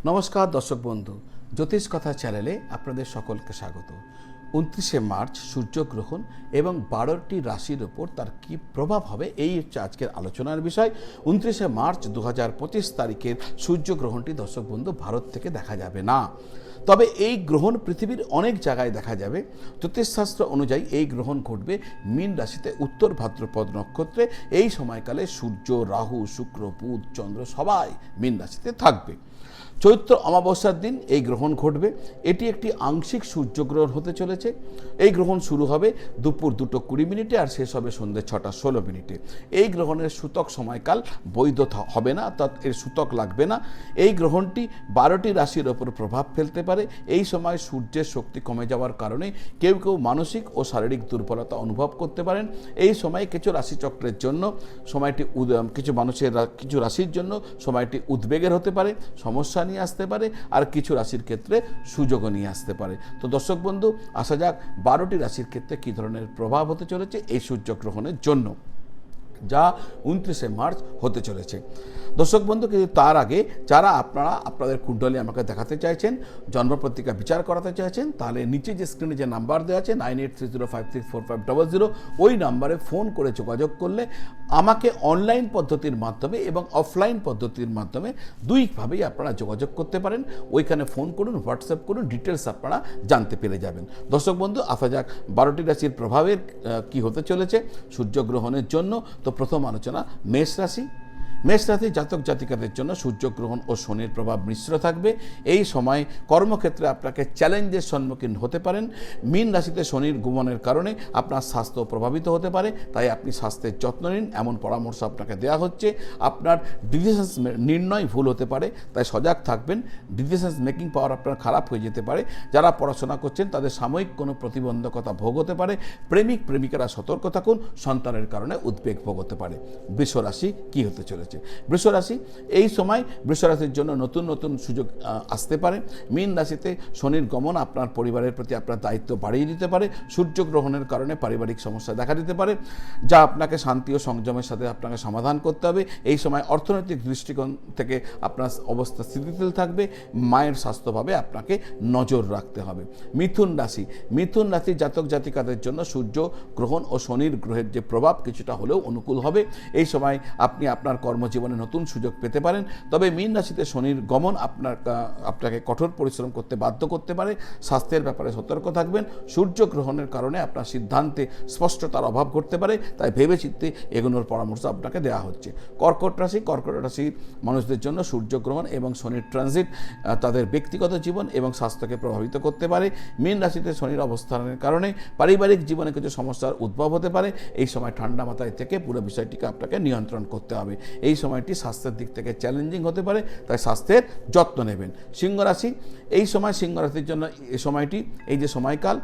নমস্কার দর্শক বন্ধু, জ্যোতিষ কথা চ্যানেলে আপনাদের সকলকে স্বাগত। 29শে মার্চ সূর্যগ্রহণ এবং 12টি রাশির ওপর তার কী প্রভাব হবে এই হচ্ছে আজকের আলোচনার বিষয়। 29শে মার্চ 2025 তারিখের সূর্যগ্রহণটি দর্শক বন্ধু ভারত থেকে দেখা যাবে না, তবে এই গ্রহণ পৃথিবীর অনেক জায়গায় দেখা যাবে। জ্যোতিষশাস্ত্র অনুযায়ী এই গ্রহণ ঘটবে মীন রাশিতে উত্তর ভাদ্রপদ নক্ষত্রে। এই সময়কালে সূর্য, রাহু, শুক্র, বুধ, চন্দ্র সবাই মীন রাশিতে থাকবে। চৈত্র অমাবস্যার দিন এই গ্রহণ ঘটবে। এটি একটি আংশিক সূর্যগ্রহণ হতে চলেছে। এই গ্রহণ শুরু হবে দুপুর 2:20 আর শেষ হবে সন্ধ্যে 6:16। এই গ্রহণের সূতক সময়কাল বৈধ হবে না, অর্থাৎ এর সূতক লাগবে না। এই গ্রহণটি 12টি রাশির ওপর প্রভাব ফেলতে পারে। এই সময় সূর্যের শক্তি কমে যাওয়ার কারণে কেউ কেউ মানসিক ও শারীরিক দুর্বলতা অনুভব করতে পারেন। এই সময় কিছু রাশিচক্রের জন্য সময়টি কিছু রাশির জন্য সময়টি উদ্বেগের হতে পারে, সমস্যা নিয়ে আসতে পারে, আর কিছু রাশির ক্ষেত্রে সুযোগও নিয়ে আসতে পারে। তো দর্শক বন্ধু, আসা যাক 12টি রাশির ক্ষেত্রে কী ধরনের প্রভাব হতে চলেছে এই সূর্যগ্রহণের জন্য, যা 29শে মার্চ হতে চলেছে। দর্শক বন্ধু, কিন্তু তার আগে যারা আপনাদের কুণ্ডলী আমাকে দেখাতে চাইছেন, জন্মপত্রিকা বিচার করাতে চাইছেন, তাহলে নিচে যে স্ক্রিনে যে নাম্বার দেওয়া আছে 9830564500, ওই নাম্বারে ফোন করে যোগাযোগ করলে আমাকে অনলাইন পদ্ধতির মাধ্যমে এবং অফলাইন পদ্ধতির মাধ্যমে দুইভাবেই আপনারা যোগাযোগ করতে পারেন। ওইখানে ফোন করুন, হোয়াটসঅ্যাপ করুন, ডিটেলস আপনারা জানতে পেরে যাবেন। দর্শক বন্ধু, আসা যাক 12টি রাশির প্রভাবের কি হতে চলেছে সূর্যগ্রহণের জন্য। তো প্রথম আলোচনা মেষ রাশি। মেষ রাশির জাতক জাতিকাদের জন্য সূর্যগ্রহণ ও শনির প্রভাব মিশ্র থাকবে। এই সময় কর্মক্ষেত্রে আপনাকে চ্যালেঞ্জের সম্মুখীন হতে পারেন। মীন রাশিতে শনির গমনের কারণে আপনার স্বাস্থ্য প্রভাবিত হতে পারে, তাই আপনি স্বাস্থ্যের যত্ন নিন, এমন পরামর্শ আপনাকে দেওয়া হচ্ছে। আপনার ডিসিশন নির্ণয় ভুল হতে পারে, তাই সজাগ থাকবেন। ডিসিশন মেকিং পাওয়ার আপনার খারাপ হয়ে যেতে পারে। যারা পড়াশোনা করছেন তাদের সাময়িক কোনো প্রতিবন্ধকতা ভোগ হতে পারে। প্রেমিক প্রেমিকারা সতর্ক থাকুন, সন্তানের কারণে উদ্বেগ ভোগ হতে পারে। বৃষ রাশি কী হতে চলেছে? বৃষ রাশি, এই সময় বৃষ রাশির জন্য নতুন নতুন সুযোগ আসতে পারে। মীন রাশিতে শনির গমন আপনার পরিবারের প্রতি আপনার দায়িত্ব বাড়িয়ে দিতে পারে। সূর্যগ্রহণের কারণে পারিবারিক সমস্যা দেখা দিতে পারে, যা আপনাকে শান্তি ও সংযমের সাথে আপনাকে সমাধান করতে হবে। এই সময় অর্থনৈতিক দৃষ্টিকোণ থেকে আপনার অবস্থা স্থিতিশীল থাকবে। মায়ের স্বাস্থ্যভাবে আপনাকে নজর রাখতে হবে। মিথুন রাশি, মিথুন রাশির জাতক জাতিকাদের জন্য সূর্য গ্রহণ ও শনির গ্রহের যে প্রভাব কিছুটা হলেও অনুকূল হবে। এই সময় আপনি আপনার কর্মজীবনে নতুন সুযোগ পেতে পারেন। তবে মীন রাশিতে শনির গমন আপনাকে কঠোর পরিশ্রম করতে বাধ্য করতে পারে। স্বাস্থ্যের ব্যাপারে সতর্ক থাকবেন। সূর্যগ্রহণের কারণে আপনার সিদ্ধান্তে স্পষ্টতার অভাব ঘটতে পারে, তাই ভেবেচিন্তে এগোনোর পরামর্শ আপনাকে দেওয়া হচ্ছে। কর্কট রাশি, কর্কট রাশির মানুষদের জন্য সূর্যগ্রহণ এবং শনির ট্রানজিট তাদের ব্যক্তিগত জীবন এবং স্বাস্থ্যকে প্রভাবিত করতে পারে। মীন রাশিতে শনির অবস্থানের কারণে পারিবারিক জীবনে কিছু সমস্যার উদ্ভব হতে পারে। এই সময় ঠান্ডা মাথায় থেকে পুরো বিষয়টিকে আপনাকে নিয়ন্ত্রণ করতে হবে। এই সময়টি স্বাস্থ্যের দিক থেকে চ্যালেঞ্জিং হতে পারে, তাই স্বাস্থ্যের যত্ন নেবেন। সিংহ রাশি, এই সময় সিংহ রাশির জন্য এই সময়টি, এই যে সময়কাল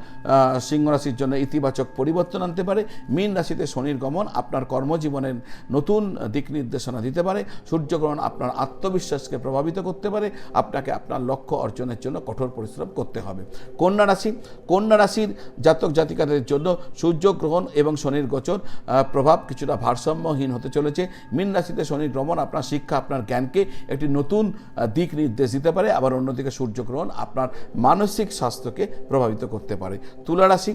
সিংহ রাশির জন্য ইতিবাচক পরিবর্তন আনতে পারে। মীন রাশিতে শনির গমন আপনার কর্মজীবনের নতুন দিক নির্দেশনা দিতে পারে। সূর্যগ্রহণ আপনার আত্মবিশ্বাসকে প্রভাবিত করতে পারে। আপনাকে আপনার লক্ষ্য অর্জনের জন্য কঠোর পরিশ্রম করতে হবে। কন্যা রাশি, কন্যা রাশির জাতক জাতিকাদের জন্য সূর্যগ্রহণ এবং শনির গোচর প্রভাব কিছুটা ভারসাম্যহীন হতে চলেছে। মীন রাশিতে শনির ভ্রমণ আপনার শিক্ষা, আপনার জ্ঞানকে একটি নতুন দিক নির্দেশ দিতে পারে। আবার অন্যদিকে সূর্যগ্রহণ আপনার মানসিক স্বাস্থ্যকে প্রভাবিত করতে পারে। তুলা রাশি,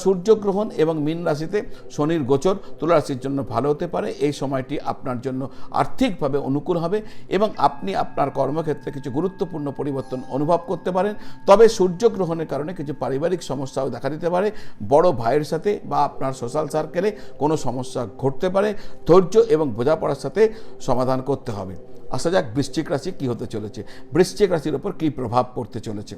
সূর্যগ্রহণ এবং মীন রাশিতে শনির গোচর তুলা রাশির জন্য ভালো হতে পারে। এই সময়টি আপনার জন্য আর্থিকভাবে অনুকূল হবে এবং আপনি আপনার কর্মক্ষেত্রে কিছু গুরুত্বপূর্ণ পরিবর্তন অনুভব করতে পারেন। তবে সূর্যগ্রহণের কারণে কিছু পারিবারিক সমস্যাও দেখা দিতে পারে। বড় ভাইয়ের সাথে বা আপনার সোশ্যাল সার্কেলে কোনো সমস্যা ঘটতে পারে। ধৈর্য এবং বোঝাপড়ার সাথে সমাধান করতে হবে। আসা যাক বৃশ্চিক রাশি কী হতে চলেছে। বৃশ্চিক রাশির ওপর কী প্রভাব পড়তে চলেছে।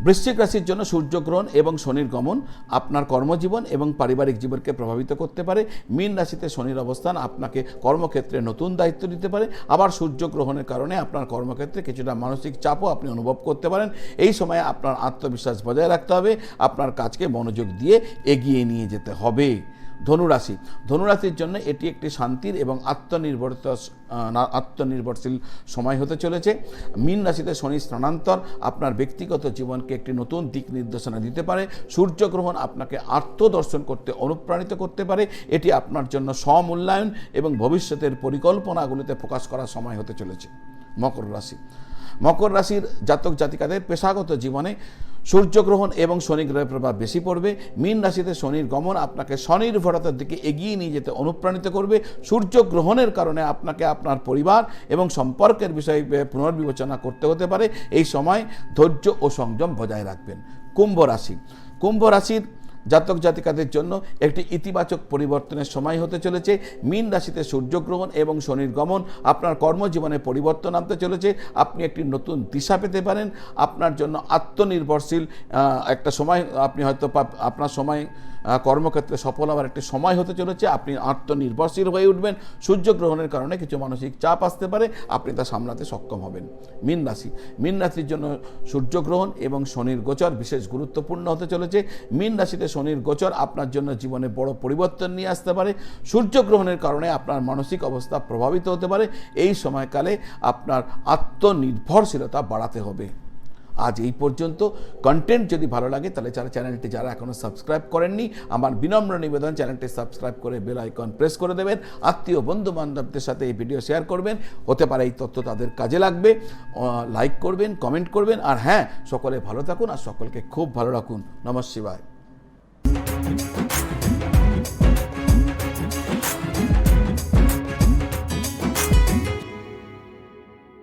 বৃশ্চিক রাশির জন্য সূর্যগ্রহণ এবং শনির গমন আপনার কর্মজীবন এবং পারিবারিক জীবনকে প্রভাবিত করতে পারে। মীন রাশিতে শনির অবস্থান আপনাকে কর্মক্ষেত্রে নতুন দায়িত্ব দিতে পারে। আবার সূর্যগ্রহণের কারণে আপনার কর্মক্ষেত্রে কিছুটা মানসিক চাপও আপনি অনুভব করতে পারেন। এই সময়ে আপনার আত্মবিশ্বাস বজায় রাখতে হবে। আপনার কাজকে মনোযোগ দিয়ে এগিয়ে নিয়ে যেতে হবে। ধনুরাশি, ধনুরাশির জন্য এটি একটি শান্তির এবং আত্মনির্ভরশীল সময় হতে চলেছে। মীন রাশিতে শনি স্থানান্তর আপনার ব্যক্তিগত জীবনকে একটি নতুন দিক নির্দেশনা দিতে পারে। সূর্যগ্রহণ আপনাকে আত্মদর্শন করতে অনুপ্রাণিত করতে পারে। এটি আপনার জন্য স্বমূল্যায়ন এবং ভবিষ্যতের পরিকল্পনাগুলিতে ফোকাস করার সময় হতে চলেছে। মকর রাশি, মকর রাশির জাতক জাতিকাদের পেশাগত জীবনে সূর্যগ্রহণ এবং শনি গ্রহের প্রভাব বেশি পড়বে। মীন রাশিতে শনির গমন আপনাকে স্বনির্ভরতার দিকে এগিয়ে নিয়ে যেতে অনুপ্রাণিত করবে। সূর্যগ্রহণের কারণে আপনাকে আপনার পরিবার এবং সম্পর্কের বিষয়ে পুনর্বিবেচনা করতে হতে পারে। এই সময় ধৈর্য ও সংযম বজায় রাখবেন। কুম্ভ রাশি, কুম্ভ রাশির জাতক জাতিকাদের জন্য একটি ইতিবাচক পরিবর্তনের সময় হতে চলেছে। মীন রাশিতে সূর্যগ্রহণ এবং শনির গমন আপনার কর্মজীবনে পরিবর্তন আনতে চলেছে। আপনি একটি নতুন দিশা পেতে পারেন। আপনার জন্য আত্মনির্ভরশীল একটা সময়, আপনি হয়তো আপনার সময় কর্মক্ষেত্রে সফল হওয়ার একটি সময় হতে চলেছে। আপনি আত্মনির্ভরশীল হয়ে উঠবেন। সূর্যগ্রহণের কারণে কিছু মানসিক চাপ আসতে পারে, আপনি তা সামলাতে সক্ষম হবেন। মীন রাশি, মীন রাশির জন্য সূর্যগ্রহণ এবং শনির গোচর বিশেষ গুরুত্বপূর্ণ হতে চলেছে। মীন রাশিতে শনির গোচর আপনার জন্য জীবনে বড় পরিবর্তন নিয়ে আসতে পারে। সূর্যগ্রহণের কারণে আপনার মানসিক অবস্থা প্রভাবিত হতে পারে। এই সময়কালে আপনার আত্মনির্ভরশীলতা বাড়াতে হবে। আজ এই পর্যন্ত। কন্টেন্ট যদি ভালো লাগে তাহলে চ্যানেলটি যারা এখনও সাবস্ক্রাইব করেননি, আমার বিনম্র নিবেদন চ্যানেলটি সাবস্ক্রাইব করে বেল আইকন প্রেস করে দেবেন। আত্মীয় বন্ধু বান্ধবদের সাথে এই ভিডিও শেয়ার করবেন, হতে পারে এই তথ্য তাদের কাজে লাগবে। লাইক করবেন, কমেন্ট করবেন, আর হ্যাঁ, সকলে ভালো থাকুন আর সকলকে খুব ভালো রাখুন। নমঃ শিবায়।